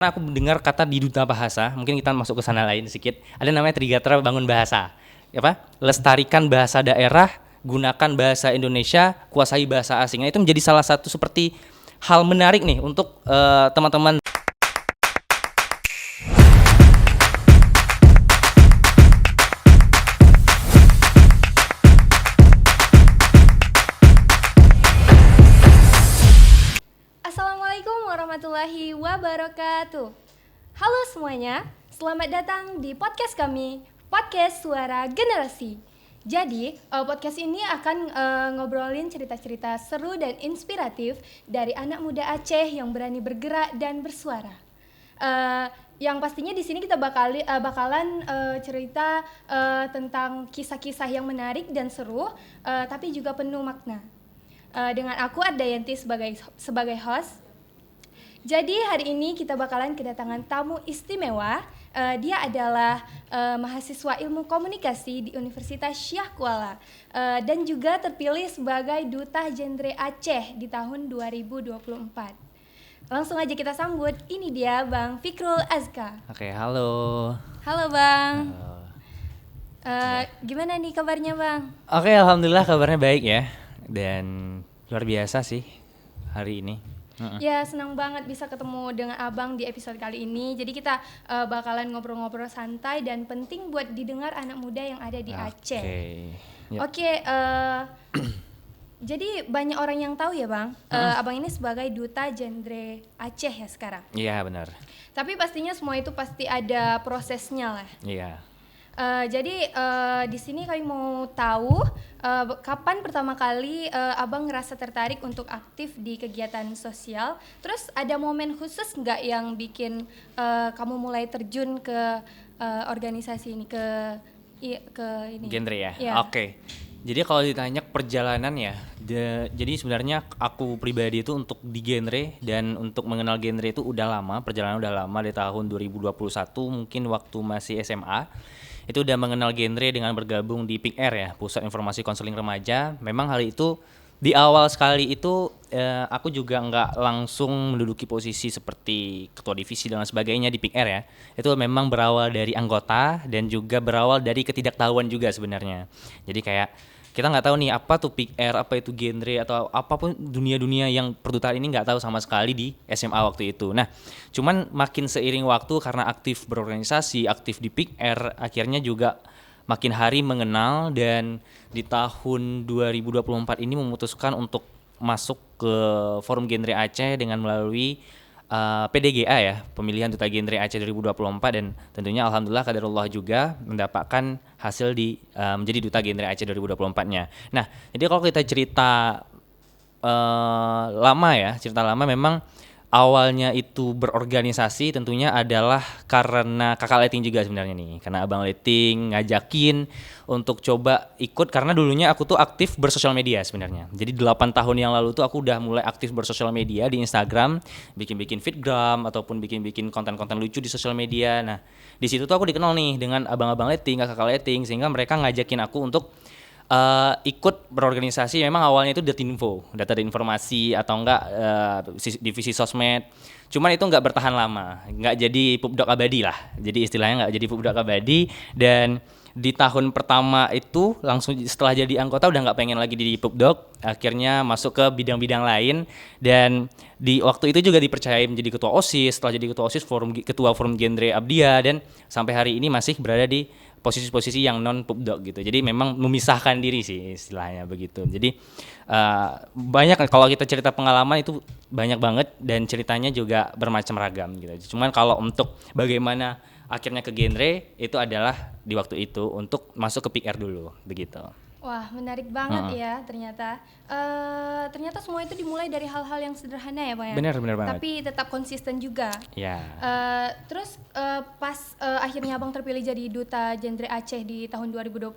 Aku mendengar kata di duta bahasa, mungkin kita masuk ke sana lain sedikit. Ada namanya Trigatra Bangun Bahasa. Apa? Lestarikan bahasa daerah, gunakan bahasa Indonesia, kuasai bahasa asing. Nah, itu menjadi salah satu seperti hal menarik nih untuk teman-teman. Assalamualaikum warahmatullahi wabarakatuh. Halo semuanya, selamat datang di podcast kami, Podcast Suara Generasi. Jadi, podcast ini akan ngobrolin cerita-cerita seru dan inspiratif dari anak muda Aceh yang berani bergerak dan bersuara. Yang pastinya di sini kita bakalan cerita tentang kisah-kisah yang menarik dan seru, tapi juga penuh makna. Dengan aku Ardayanti sebagai host. Jadi hari ini kita bakalan kedatangan tamu istimewa. Dia adalah mahasiswa ilmu komunikasi di Universitas Syah Kuala dan juga terpilih sebagai Duta Genre Aceh di tahun 2024. Langsung aja kita sambut, ini dia Bang Fikrul Azka. Oke, halo. Halo Bang. Gimana nih kabarnya Bang? Oke, alhamdulillah kabarnya baik ya. Dan luar biasa sih hari ini. Ya, senang banget bisa ketemu dengan Abang di episode kali ini. Jadi kita bakalan ngobrol-ngobrol santai dan penting buat didengar anak muda yang ada di Aceh. Oke, jadi banyak orang yang tahu ya Bang, Abang ini sebagai Duta Genre Aceh ya sekarang. Iya, benar. Tapi pastinya semua itu pasti ada prosesnya lah. Iya. Jadi di sini kami mau tahu kapan pertama kali Abang ngerasa tertarik untuk aktif di kegiatan sosial. Terus ada momen khusus nggak yang bikin kamu mulai terjun ke organisasi ini, ke ini? Genre ya? Ya. Oke. Jadi kalau ditanya perjalanan ya, jadi sebenarnya aku pribadi itu untuk di genre dan untuk mengenal genre itu udah lama, perjalanan udah lama dari tahun 2021 mungkin waktu masih SMA. Itu udah mengenal genre dengan bergabung di PIKR ya, Pusat Informasi Konseling Remaja. Memang hal itu di awal sekali itu aku juga nggak langsung menduduki posisi seperti ketua divisi dan sebagainya di PIKR ya. Itu memang berawal dari anggota dan juga berawal dari ketidaktahuan juga sebenarnya. Jadi kayak kita nggak tahu nih apa tuh PIKR, apa itu genre atau apapun dunia-dunia yang perdutaan ini nggak tahu sama sekali di SMA waktu itu. Nah, cuman makin seiring waktu karena aktif berorganisasi, aktif di PIKR, akhirnya juga makin hari mengenal dan di tahun 2024 ini memutuskan untuk masuk ke Forum Genre Aceh dengan melalui PDGA ya, pemilihan Duta Genre Aceh 2024 dan tentunya alhamdulillah qadarullah juga mendapatkan hasil di menjadi Duta Genre Aceh 2024-nya. Nah, jadi kalau kita cerita cerita lama memang awalnya itu berorganisasi tentunya adalah karena kakak Leting juga sebenarnya nih. Karena Abang Leting ngajakin untuk coba ikut karena dulunya aku tuh aktif bersosial media sebenarnya. Jadi 8 tahun yang lalu tuh aku udah mulai aktif bersosial media di Instagram, bikin-bikin feedgram ataupun bikin-bikin konten-konten lucu di sosial media. Nah, di situ tuh aku dikenal nih dengan abang-abang Leting, kakak Leting sehingga mereka ngajakin aku untuk ikut berorganisasi. Memang awalnya itu data informasi atau enggak divisi sosmed. Cuman itu enggak bertahan lama, enggak jadi pubdoc abadi lah. Jadi istilahnya enggak jadi pubdoc abadi dan di tahun pertama itu langsung setelah jadi anggota udah nggak pengen lagi di pubdoc, akhirnya masuk ke bidang-bidang lain dan di waktu itu juga dipercayai menjadi ketua OSIS. Setelah jadi ketua OSIS ketua forum genre Abdia dan sampai hari ini masih berada di posisi-posisi yang non pubdoc gitu. Jadi memang memisahkan diri sih istilahnya begitu. Jadi banyak kalau kita cerita pengalaman itu banyak banget dan ceritanya juga bermacam ragam gitu. Cuman kalau untuk bagaimana akhirnya ke genre itu adalah di waktu itu untuk masuk ke PIKR dulu begitu. Wah, menarik banget ya ternyata. Ternyata semua itu dimulai dari hal-hal yang sederhana ya, Pak ya. Benar banget. Tapi tetap konsisten juga. Ya. Terus pas akhirnya Abang terpilih jadi Duta Genre Aceh di tahun 2024,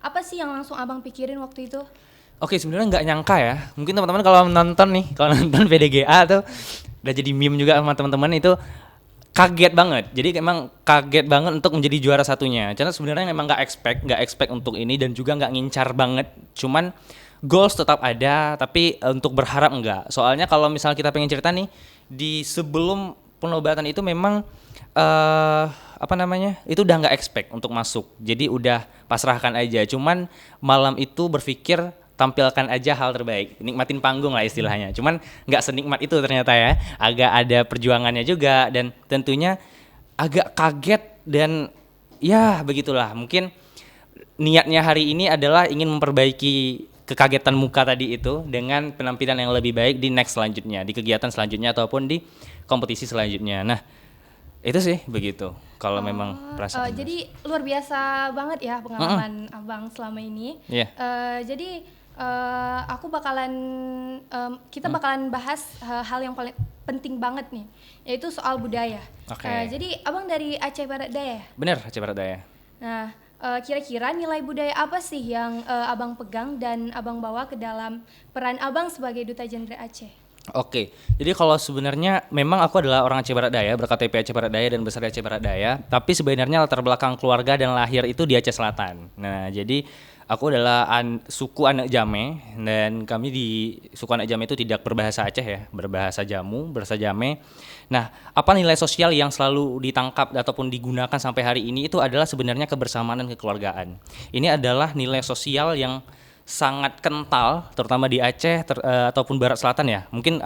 apa sih yang langsung Abang pikirin waktu itu? Oke, sebenarnya nggak nyangka ya. Mungkin teman-teman kalau nonton PDGA tuh udah jadi meme juga sama teman-teman itu. Kaget banget, jadi emang kaget banget untuk menjadi juara satunya. Karena sebenarnya memang nggak expect untuk ini dan juga nggak ngincar banget. Cuman goals tetap ada, tapi untuk berharap enggak. Soalnya kalau misalnya kita pengen cerita nih, di sebelum penobatan itu memang apa namanya? Itu udah nggak expect untuk masuk. Jadi udah pasrahkan aja. Cuman malam itu berpikir tampilkan aja hal terbaik, nikmatin panggung lah istilahnya. Cuman nggak senikmat itu ternyata ya, agak ada perjuangannya juga dan tentunya agak kaget dan ya begitulah. Mungkin niatnya hari ini adalah ingin memperbaiki kekagetan muka tadi itu dengan penampilan yang lebih baik di next selanjutnya, di kegiatan selanjutnya ataupun di kompetisi selanjutnya. Nah, itu sih begitu. Kalau memang perasaan. Jadi luar biasa banget ya pengalaman abang selama ini. Iya. Jadi aku bakalan kita bakalan bahas hal yang paling penting banget nih, yaitu soal budaya. Oke. Jadi abang dari Aceh Barat Daya ya? Bener, Aceh Barat Daya. Nah, kira-kira nilai budaya apa sih yang abang pegang dan abang bawa ke dalam peran abang sebagai Duta Genre Aceh? Oke, jadi kalau sebenarnya memang aku adalah orang Aceh Barat Daya, berKTP Aceh Barat Daya dan besar di Aceh Barat Daya, tapi sebenarnya latar belakang keluarga dan lahir itu di Aceh Selatan. Nah, jadi aku adalah suku anak Jame dan kami di suku anak Jame itu tidak berbahasa Aceh ya, berbahasa Jamu, berbahasa Jame. Nah, apa nilai sosial yang selalu ditangkap ataupun digunakan sampai hari ini itu adalah sebenarnya kebersamaan dan kekeluargaan. Ini adalah nilai sosial yang sangat kental, terutama di Aceh ataupun Barat Selatan ya. Mungkin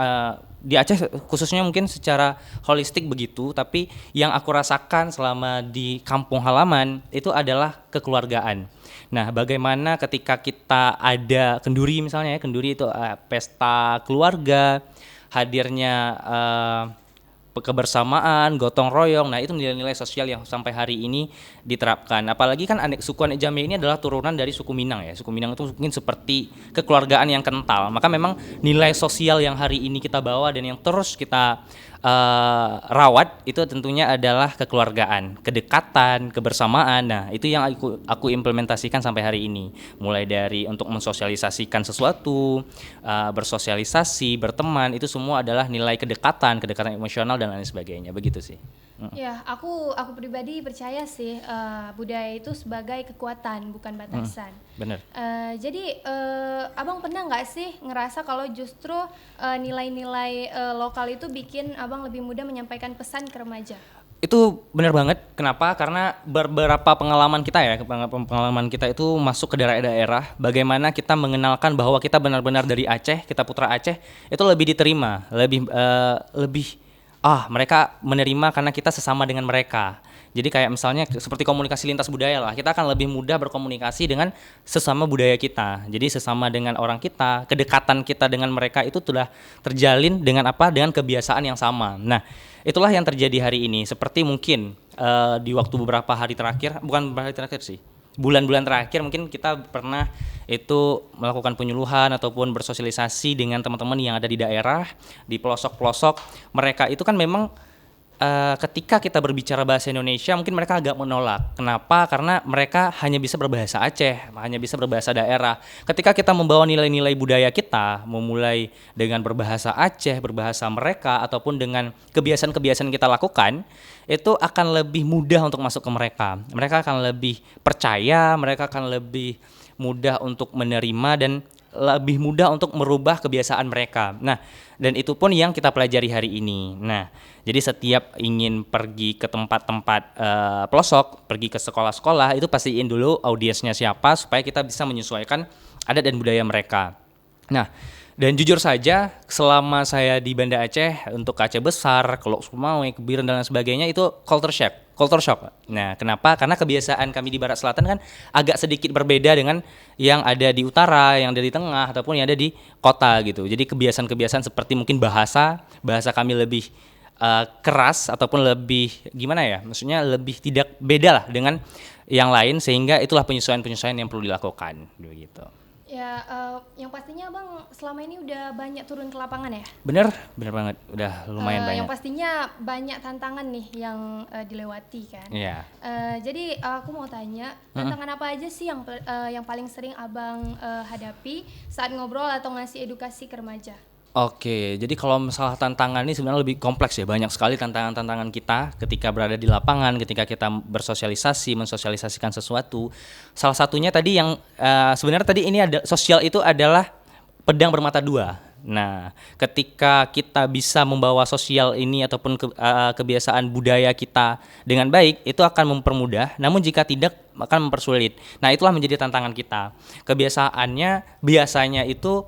di Aceh khususnya mungkin secara holistik begitu, tapi yang aku rasakan selama di kampung halaman itu adalah kekeluargaan. Nah, bagaimana ketika kita ada kenduri misalnya ya, kenduri itu pesta keluarga, hadirnya kebersamaan, gotong royong. Nah, itu nilai-nilai sosial yang sampai hari ini diterapkan. Apalagi kan suku anak Jame ini adalah turunan dari suku Minang ya. Suku Minang itu mungkin seperti kekeluargaan yang kental. Maka memang nilai sosial yang hari ini kita bawa dan yang terus kita rawat itu tentunya adalah kekeluargaan, kedekatan, kebersamaan. Nah, itu yang aku implementasikan sampai hari ini. Mulai dari untuk mensosialisasikan sesuatu, bersosialisasi, berteman, itu semua adalah nilai kedekatan emosional dan lain sebagainya. Begitu sih. Ya, aku pribadi percaya sih budaya itu sebagai kekuatan bukan batasan. Bener. Jadi abang pernah nggak sih ngerasa kalau justru nilai-nilai lokal itu bikin abang lebih mudah menyampaikan pesan ke remaja? Itu benar banget. Kenapa? Karena beberapa pengalaman kita ya, pengalaman kita itu masuk ke daerah-daerah, bagaimana kita mengenalkan bahwa kita benar-benar dari Aceh, kita putra Aceh, itu lebih diterima, lebih mereka menerima karena kita sesama dengan mereka. Jadi kayak misalnya seperti komunikasi lintas budaya lah, kita akan lebih mudah berkomunikasi dengan sesama budaya kita. Jadi sesama dengan orang kita, kedekatan kita dengan mereka itu sudah terjalin dengan apa? Dengan kebiasaan yang sama. Nah, itulah yang terjadi hari ini. Seperti mungkin di waktu beberapa hari terakhir, bukan beberapa hari terakhir sih, bulan-bulan terakhir mungkin kita pernah itu melakukan penyuluhan ataupun bersosialisasi dengan teman-teman yang ada di daerah, di pelosok-pelosok. Mereka itu kan memang ketika kita berbicara bahasa Indonesia mungkin mereka agak menolak. Kenapa? Karena mereka hanya bisa berbahasa Aceh, hanya bisa berbahasa daerah. Ketika kita membawa nilai-nilai budaya kita, memulai dengan berbahasa Aceh, berbahasa mereka, ataupun dengan kebiasaan-kebiasaan kita lakukan, itu akan lebih mudah untuk masuk ke mereka. Mereka akan lebih percaya, mereka akan lebih mudah untuk menerima dan lebih mudah untuk merubah kebiasaan mereka. Nah, dan itu pun yang kita pelajari hari ini. Nah, jadi setiap ingin pergi ke tempat-tempat pelosok, pergi ke sekolah-sekolah, itu pastiin dulu audiensnya siapa supaya kita bisa menyesuaikan adat dan budaya mereka. Nah, dan jujur saja selama saya di Banda Aceh untuk Aceh Besar, Kelok Sumawe, Kebiren dan lain sebagainya itu culture shock. Nah, kenapa? Karena kebiasaan kami di Barat Selatan kan agak sedikit berbeda dengan yang ada di utara, yang ada di tengah ataupun yang ada di kota gitu. Jadi kebiasaan-kebiasaan seperti mungkin bahasa kami lebih keras ataupun lebih gimana ya? Maksudnya lebih tidak beda lah dengan yang lain sehingga itulah penyesuaian-penyesuaian yang perlu dilakukan begitu. Ya, yang pastinya abang selama ini udah banyak turun ke lapangan ya? Bener banget, udah lumayan banyak. Yang pastinya banyak tantangan nih yang dilewati kan. Iya. Jadi aku mau tanya, tantangan apa aja sih yang paling sering abang hadapi saat ngobrol atau ngasih edukasi ke remaja? Oke, jadi kalau masalah tantangan ini sebenarnya lebih kompleks ya. Banyak sekali tantangan-tantangan kita ketika berada di lapangan, ketika kita bersosialisasi, mensosialisasikan sesuatu. Salah satunya tadi yang sebenarnya tadi ini ada sosial itu adalah pedang bermata dua. Nah, ketika kita bisa membawa sosial ini ataupun kebiasaan budaya kita dengan baik, itu akan mempermudah. Namun jika tidak, akan mempersulit. Nah, itulah menjadi tantangan kita. Kebiasaannya biasanya itu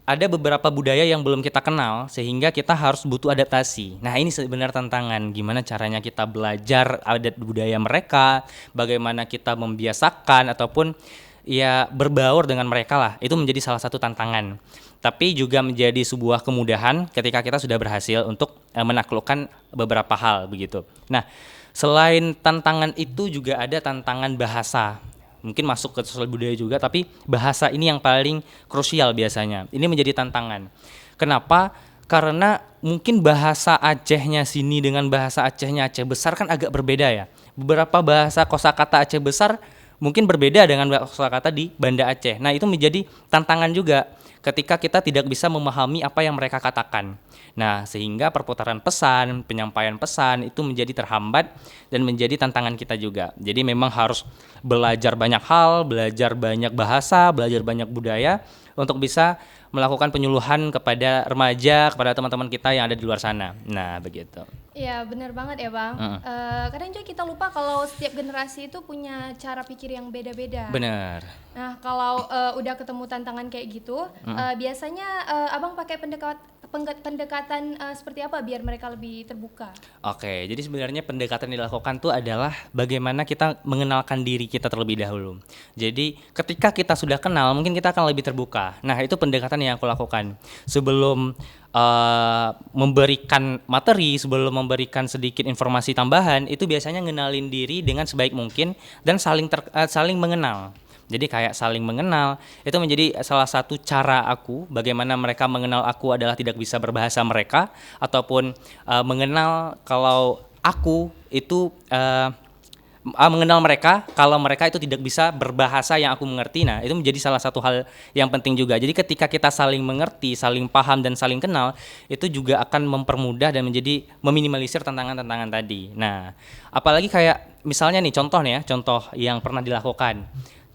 ada beberapa budaya yang belum kita kenal, sehingga kita harus butuh adaptasi. Nah, ini sebenarnya tantangan. Gimana caranya kita belajar adat budaya mereka, bagaimana kita membiasakan ataupun ya berbaur dengan mereka lah. Itu menjadi salah satu tantangan. Tapi juga menjadi sebuah kemudahan ketika kita sudah berhasil untuk menaklukkan beberapa hal begitu. Nah, selain tantangan itu juga ada tantangan bahasa. Mungkin masuk ke sosial budaya juga, tapi bahasa ini yang paling krusial biasanya. Ini menjadi tantangan. Kenapa? Karena mungkin bahasa Acehnya sini dengan bahasa Acehnya Aceh Besar kan agak berbeda ya. Beberapa bahasa kosakata Aceh Besar mungkin berbeda dengan kosakata di Banda Aceh. Nah, itu menjadi tantangan juga ketika kita tidak bisa memahami apa yang mereka katakan. Nah, sehingga perputaran pesan, penyampaian pesan itu menjadi terhambat dan menjadi tantangan kita juga. Jadi memang harus belajar banyak hal, belajar banyak bahasa, belajar banyak budaya untuk bisa melakukan penyuluhan kepada remaja, kepada teman-teman kita yang ada di luar sana. Nah, begitu. Iya, benar banget ya, Bang. Kadang juga kita lupa kalau setiap generasi itu punya cara pikir yang beda-beda. Benar. Nah, kalau udah ketemu tantangan kayak gitu, biasanya Abang pakai pendekatan seperti apa biar mereka lebih terbuka? Oke, jadi sebenarnya pendekatan yang dilakukan tuh adalah bagaimana kita mengenalkan diri kita terlebih dahulu. Jadi ketika kita sudah kenal, mungkin kita akan lebih terbuka. Nah, itu pendekatan yang aku lakukan. Sebelum memberikan materi, sebelum memberikan sedikit informasi tambahan, itu biasanya ngenalin diri dengan sebaik mungkin dan saling mengenal. Jadi kayak saling mengenal, itu menjadi salah satu cara aku, bagaimana mereka mengenal aku adalah tidak bisa berbahasa mereka, ataupun mengenal kalau aku itu mengenal mereka kalau mereka itu tidak bisa berbahasa yang aku mengerti. Nah, itu menjadi salah satu hal yang penting juga. Jadi ketika kita saling mengerti, saling paham dan saling kenal, itu juga akan mempermudah dan menjadi meminimalisir tantangan-tantangan tadi. Nah, apalagi kayak misalnya nih contoh yang pernah dilakukan.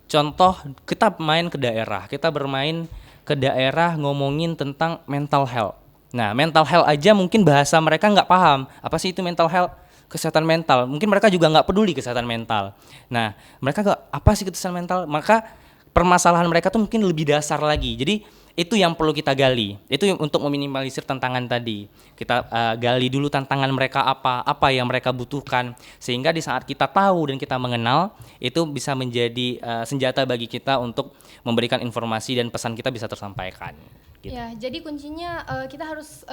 Contoh kita main ke daerah, kita bermain ke daerah ngomongin tentang mental health. Nah, mental health aja mungkin bahasa mereka nggak paham. Apa sih itu mental health? Kesehatan mental. Mungkin mereka juga nggak peduli kesehatan mental. Nah, mereka nggak apa sih kesehatan mental? Maka permasalahan mereka tuh mungkin lebih dasar lagi. Jadi itu yang perlu kita gali. Itu untuk meminimalisir tantangan tadi. Kita gali dulu tantangan mereka apa yang mereka butuhkan, sehingga di saat kita tahu dan kita mengenal, itu bisa menjadi senjata bagi kita untuk memberikan informasi dan pesan kita bisa tersampaikan. Gitu. Ya, jadi kuncinya kita harus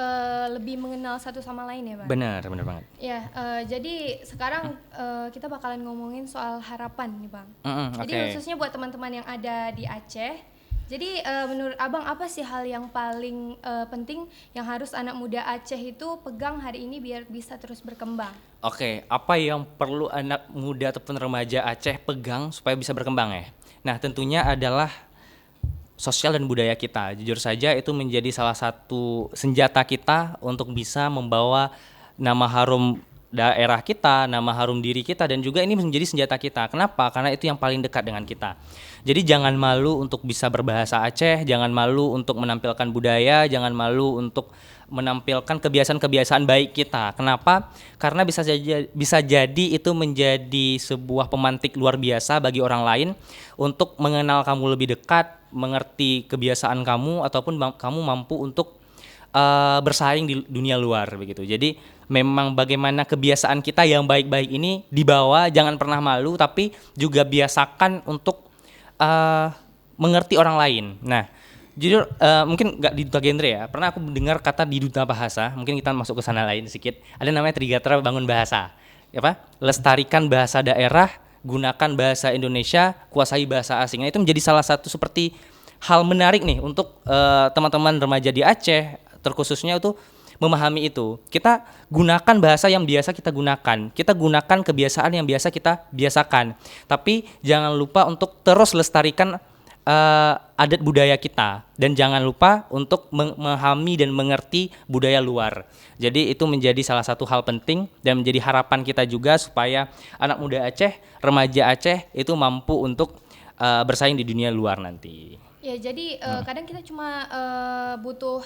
lebih mengenal satu sama lain ya, Bang. Benar banget. Ya, jadi sekarang kita bakalan ngomongin soal harapan nih, Bang. Jadi khususnya buat teman-teman yang ada di Aceh. Jadi menurut Abang apa sih hal yang paling penting yang harus anak muda Aceh itu pegang hari ini biar bisa terus berkembang? Oke, apa yang perlu anak muda ataupun remaja Aceh pegang supaya bisa berkembang ya? Nah, tentunya adalah sosial dan budaya kita. Jujur saja itu menjadi salah satu senjata kita untuk bisa membawa nama harum daerah kita, nama harum diri kita, dan juga ini menjadi senjata kita. Kenapa? Karena itu yang paling dekat dengan kita. Jadi jangan malu untuk bisa berbahasa Aceh, jangan malu untuk menampilkan budaya, jangan malu untuk menampilkan kebiasaan-kebiasaan baik kita. Kenapa? Karena bisa jadi itu menjadi sebuah pemantik luar biasa bagi orang lain untuk mengenal kamu lebih dekat, mengerti kebiasaan kamu, ataupun kamu mampu untuk bersaing di dunia luar begitu. Jadi memang bagaimana kebiasaan kita yang baik-baik ini dibawa, jangan pernah malu, tapi juga biasakan untuk mengerti orang lain. Nah, jujur mungkin nggak di duta genre ya, pernah aku mendengar kata di duta bahasa, mungkin kita masuk ke sana lain sedikit, ada namanya Trigatra Bangun Bahasa. Lestarikan bahasa daerah, gunakan bahasa Indonesia, kuasai bahasa asing. Nah, itu menjadi salah satu seperti hal menarik nih untuk teman-teman remaja di Aceh, terkhususnya itu memahami itu. Kita gunakan bahasa yang biasa kita gunakan. Kita gunakan kebiasaan yang biasa kita biasakan. Tapi jangan lupa untuk terus lestarikan adat budaya kita, dan jangan lupa untuk memahami dan mengerti budaya luar. Jadi itu menjadi salah satu hal penting dan menjadi harapan kita juga supaya anak muda Aceh, remaja Aceh itu mampu untuk bersaing di dunia luar nanti. Ya, jadi kadang kita cuma butuh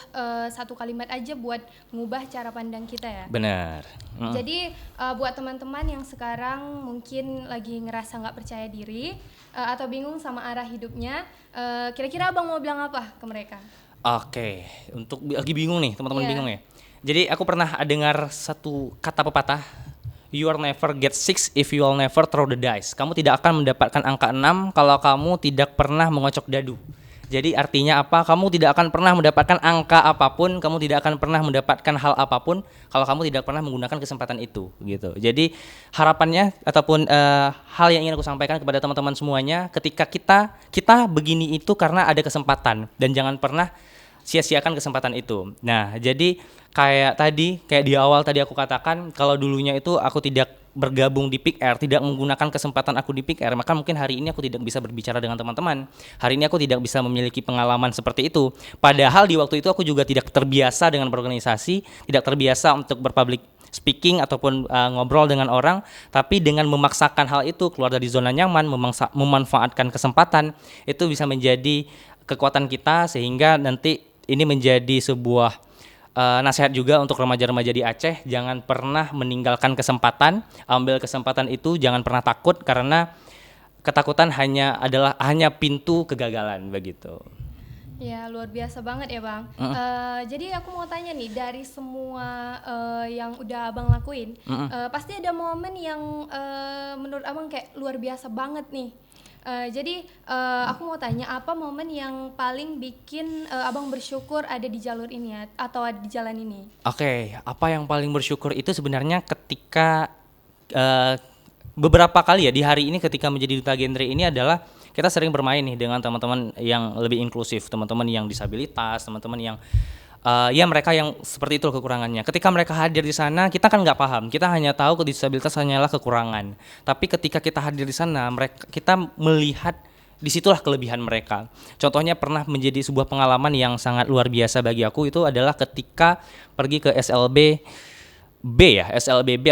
satu kalimat aja buat ngubah cara pandang kita ya. Benar. Jadi buat teman-teman yang sekarang mungkin lagi ngerasa nggak percaya diri atau bingung sama arah hidupnya, kira-kira abang mau bilang apa ke mereka? Oke, untuk lagi bingung nih, teman-teman Iya. bingung ya. Jadi aku pernah dengar satu kata pepatah, you will never get six if you will never throw the dice. Kamu tidak akan mendapatkan angka 6 kalau kamu tidak pernah mengocok dadu. Jadi artinya apa? Kamu tidak akan pernah mendapatkan angka apapun, kamu tidak akan pernah mendapatkan hal apapun kalau kamu tidak pernah menggunakan kesempatan itu, gitu. Jadi harapannya ataupun hal yang ingin aku sampaikan kepada teman-teman semuanya, ketika kita begini itu karena ada kesempatan dan jangan pernah sia-siakan kesempatan itu. Nah, jadi kayak di awal tadi aku katakan, kalau dulunya itu aku tidak bergabung di Pick Air, tidak menggunakan kesempatan aku di Pick Air, maka mungkin hari ini aku tidak bisa berbicara dengan teman-teman. Hari ini aku tidak bisa memiliki pengalaman seperti itu. Padahal di waktu itu aku juga tidak terbiasa dengan berorganisasi, tidak terbiasa untuk berpublic speaking ataupun ngobrol dengan orang, tapi dengan memaksakan hal itu keluar dari zona nyaman, memanfaatkan kesempatan, itu bisa menjadi kekuatan kita sehingga nanti ini menjadi sebuah nasihat juga untuk remaja-remaja di Aceh, jangan pernah meninggalkan kesempatan, ambil kesempatan itu, jangan pernah takut karena ketakutan hanya pintu kegagalan begitu. Ya, luar biasa banget ya Bang. Jadi aku mau tanya nih, dari semua yang udah Abang lakuin, pasti ada momen yang menurut Abang kayak luar biasa banget nih. Jadi aku mau tanya, apa momen yang paling bikin Abang bersyukur ada di jalur ini ya, atau di jalan ini? Oke, apa yang paling bersyukur itu sebenarnya ketika beberapa kali ya di hari ini ketika menjadi duta genre ini adalah kita sering bermain nih dengan teman-teman yang lebih inklusif, teman-teman yang disabilitas, teman-teman yang ya mereka yang seperti itu kekurangannya. Ketika mereka hadir di sana, kita kan nggak paham. Kita hanya tahu disabilitas hanyalah kekurangan. Tapi ketika kita hadir di sana, kita melihat disitulah kelebihan mereka. Contohnya pernah menjadi sebuah pengalaman yang sangat luar biasa bagi aku itu adalah ketika pergi ke SLBB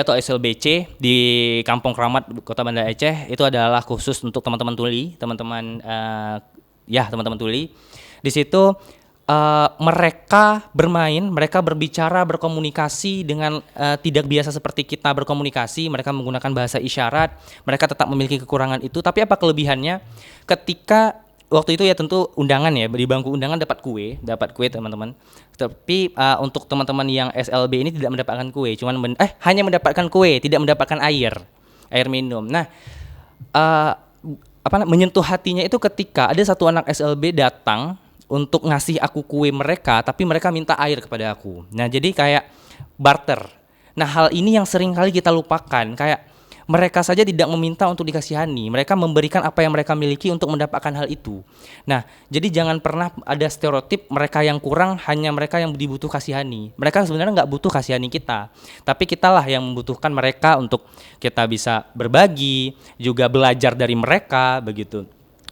atau SLBC di Kampung Keramat, Kota Banda Aceh. Itu adalah khusus untuk teman-teman tuli, teman-teman tuli. Di situ mereka bermain, mereka berbicara, berkomunikasi dengan tidak biasa seperti kita berkomunikasi. Mereka menggunakan bahasa isyarat. Mereka tetap memiliki kekurangan itu. Tapi apa kelebihannya? Ketika waktu itu ya tentu undangan ya, di bangku undangan dapat kue teman-teman. Tapi untuk teman-teman yang SLB ini tidak mendapatkan kue, hanya mendapatkan kue, tidak mendapatkan air minum. Nah, menyentuh hatinya itu ketika ada satu anak SLB datang untuk ngasih aku kue mereka, tapi mereka minta air kepada aku. Nah, jadi kayak barter. Nah, hal ini yang sering kali kita lupakan, kayak mereka saja tidak meminta untuk dikasihani, mereka memberikan apa yang mereka miliki untuk mendapatkan hal itu. Nah, jadi jangan pernah ada stereotip mereka yang kurang hanya mereka yang dibutuh kasihani. Mereka sebenarnya nggak butuh kasihani kita, tapi kitalah yang membutuhkan mereka untuk kita bisa berbagi, juga belajar dari mereka, begitu.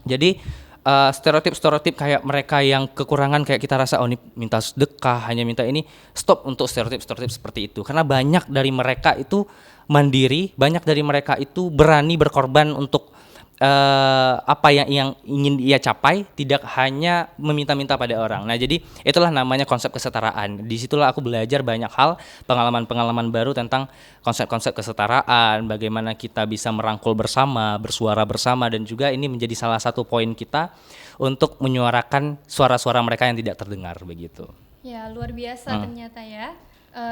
Jadi stereotip kayak mereka yang kekurangan kayak kita rasa ini minta sedekah, hanya minta ini, stop untuk stereotip seperti itu. Karena banyak dari mereka itu mandiri, banyak dari mereka itu berani berkorban untuk apa yang ingin ia capai, tidak hanya meminta-minta pada orang. Nah, jadi itulah namanya konsep kesetaraan. Disitulah aku belajar banyak hal, pengalaman-pengalaman baru tentang konsep-konsep kesetaraan, bagaimana kita bisa merangkul bersama, bersuara bersama, dan juga ini menjadi salah satu poin kita untuk menyuarakan suara-suara mereka yang tidak terdengar begitu. Ya, luar biasa ternyata ya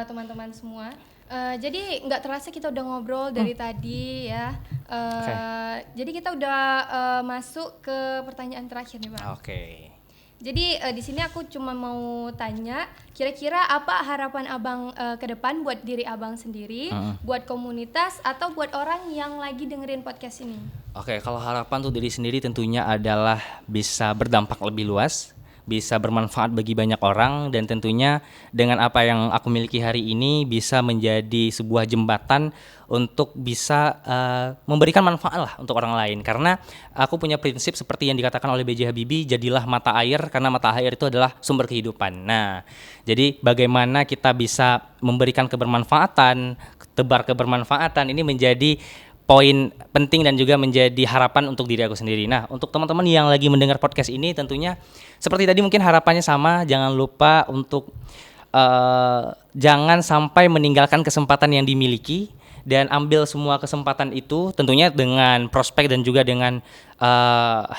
teman-teman semua. Jadi nggak terasa kita udah ngobrol dari tadi ya. Jadi kita udah masuk ke pertanyaan terakhir nih Bang. Jadi di sini aku cuma mau tanya, kira-kira apa harapan Abang ke depan buat diri Abang sendiri, buat komunitas atau buat orang yang lagi dengerin podcast ini? Kalau harapan untuk diri sendiri tentunya adalah bisa berdampak lebih luas, bisa bermanfaat bagi banyak orang, dan tentunya dengan apa yang aku miliki hari ini bisa menjadi sebuah jembatan untuk bisa memberikan manfaat lah untuk orang lain. Karena aku punya prinsip seperti yang dikatakan oleh B.J. Habibie, jadilah mata air, karena mata air itu adalah sumber kehidupan. Nah, jadi bagaimana kita bisa memberikan kebermanfaatan, tebar kebermanfaatan, ini menjadi poin penting dan juga menjadi harapan untuk diri aku sendiri. Nah, untuk teman-teman yang lagi mendengar podcast ini tentunya seperti tadi mungkin harapannya sama, jangan lupa untuk jangan sampai meninggalkan kesempatan yang dimiliki dan ambil semua kesempatan itu tentunya dengan prospek dan juga dengan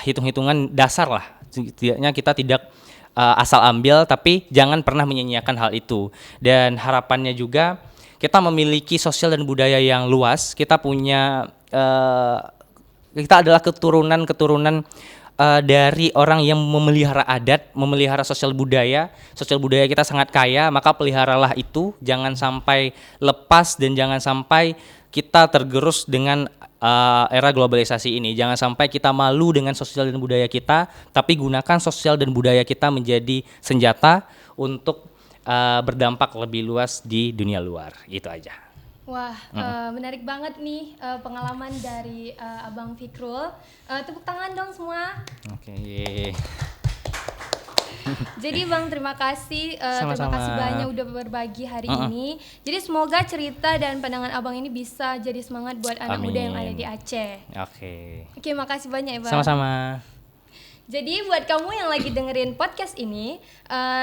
hitung-hitungan dasar lah. Setidaknya kita tidak asal ambil, tapi jangan pernah menyia-nyiakan hal itu. Dan harapannya juga kita memiliki sosial dan budaya yang luas. Kita punya kita adalah keturunan dari orang yang memelihara adat, memelihara sosial budaya. Sosial budaya kita sangat kaya, maka peliharalah itu, jangan sampai lepas dan jangan sampai kita tergerus dengan era globalisasi ini. Jangan sampai kita malu dengan sosial dan budaya kita, tapi gunakan sosial dan budaya kita menjadi senjata untuk berdampak lebih luas di dunia luar. Itu aja. Wah, menarik banget nih pengalaman dari Abang Fikrul. Tepuk tangan dong semua. Oke. Jadi Bang, terima kasih banyak udah berbagi hari ini. Jadi semoga cerita dan pandangan Abang ini bisa jadi semangat buat anak muda yang ada di Aceh. Oke, makasih banyak ya Bang. Sama-sama. Jadi buat kamu yang lagi dengerin podcast ini,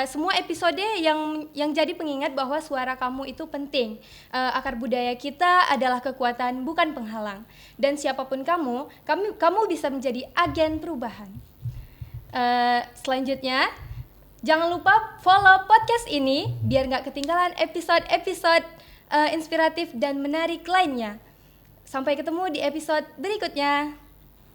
semua episode yang jadi pengingat bahwa suara kamu itu penting. Akar budaya kita adalah kekuatan, bukan penghalang. Dan siapapun kamu bisa menjadi agen perubahan. Selanjutnya, jangan lupa follow podcast ini biar nggak ketinggalan episode-episode inspiratif dan menarik lainnya. Sampai ketemu di episode berikutnya.